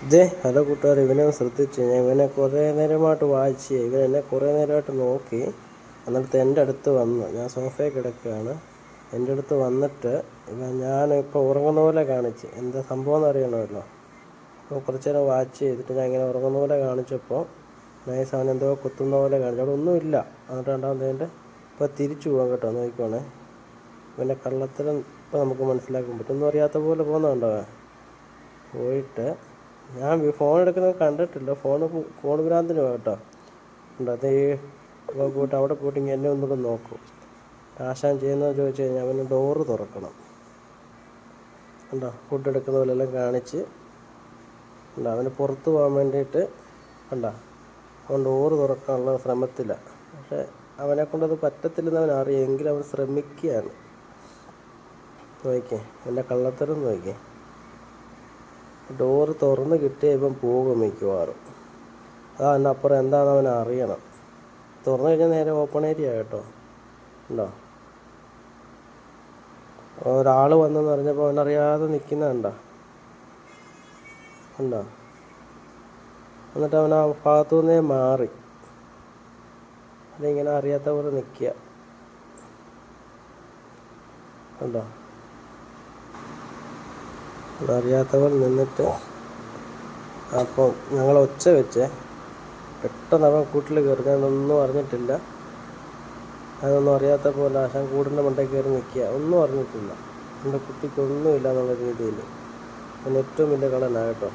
Hello കൂട്ടുകാർ, ഇവനെ ശ്രദ്ധിച്ച് ഞാൻ ഇവനെ കുറേ നേരമായിട്ട് വാച്ച് ഇവൻ എന്നെ കുറേ നേരമായിട്ട് നോക്കി. എന്നിട്ട് എൻ്റെ അടുത്ത് വന്ന്, ഞാൻ സോഫയിൽ കിടക്കുകയാണ്, എൻ്റെ അടുത്ത് വന്നിട്ട് ഞാനിപ്പോൾ ഉറങ്ങുന്ന പോലെ കാണിച്ച്. എന്താ സംഭവം എന്ന് അറിയണമല്ലോ. അപ്പോൾ കുറച്ച് നേരം വാച്ച് ചെയ്തിട്ട് ഞാൻ ഇങ്ങനെ ഉറങ്ങുന്ന പോലെ കാണിച്ചപ്പോൾ നൈസ് അവൻ എന്തോ കുത്തുന്ന പോലെ കാണിച്ചു. അവിടെ ഒന്നുമില്ല. എന്നിട്ട് രണ്ടാമത്തേൻ്റെ ഇപ്പോൾ തിരിച്ചു പോകാൻ കേട്ടോ, നോക്കിക്കോണേ. ഇവൻ്റെ കള്ളത്തരം ഇപ്പോൾ നമുക്ക് മനസ്സിലാക്കാൻ പറ്റും. ഒന്നും അറിയാത്ത പോലെ പോകുന്നുണ്ടോ പോയിട്ട്. ഞാൻ ഫോൺ എടുക്കുന്നത് കണ്ടിട്ടില്ല. ഫോൺ ഭ്രാന്തിന് കേട്ടോ ഉണ്ട്. അത് പോയിട്ട് അവിടെ പോയിട്ട് ഇങ്ങനെ എന്നെ ഒന്നുകൂടെ നോക്കും. ആശാൻ ചെയ്യുന്നത് ചോദിച്ചു കഴിഞ്ഞാൽ അവന് ഡോറ് തുറക്കണം. ഉണ്ടോ, ഫുഡ് എടുക്കുന്ന പോലെല്ലാം കാണിച്ച് ഉണ്ടോ. അവന് പുറത്ത് പോകാൻ വേണ്ടിയിട്ട് ഉണ്ടോ, അവൻ ഡോറ് തുറക്കാനുള്ള ശ്രമത്തിലാണ്. പക്ഷേ അവനെ കൊണ്ടത് പറ്റത്തില്ലെന്ന് അവൻ അറിയാം. എങ്കിലും അവൻ ശ്രമിക്കുകയാണ്. നോക്കിക്കേ, എൻ്റെ കള്ളത്തരം നോക്കിക്കേ. ഡോറ് തുറന്ന് കിട്ടിയ ഇവൻ പോകും മിക്കവാറും. അതിനപ്പുറം എന്താണെന്ന് അവൻ അറിയണം. തുറന്നു കഴിഞ്ഞാൽ നേരെ ഓപ്പൺ ഏരിയ കേട്ടോ. ഉണ്ടോ, ഒരാൾ വന്നെന്ന് പറഞ്ഞപ്പോൾ അവനറിയാതെ നിൽക്കുന്നുണ്ടോ. ഉണ്ടോ, എന്നിട്ട് അവൻ ആ ഭാഗത്തു നിന്നേ മാറി. അതിങ്ങനെ അറിയാത്ത പോലെ നിൽക്കുക. ഉണ്ടോ, അറിയാത്ത പോലെ നിന്നിട്ട് അപ്പോൾ ഞങ്ങൾ ഒച്ച വെച്ചേ പെട്ടെന്ന് അവൻ കൂട്ടിൽ കയറി. ഞാനൊന്നും അറിഞ്ഞിട്ടില്ല. അതൊന്നും അറിയാത്ത പോലെ ആശാൻ കൂടിൻ്റെ മണ്ടയിൽ കയറി നിൽക്കുക. ഒന്നും അറിഞ്ഞിട്ടില്ല. എൻ്റെ കുട്ടിക്കൊന്നുമില്ല എന്നുള്ള രീതിയിൽ. അവൻ ഏറ്റവും വലിയ കളനാണ് കേട്ടോ.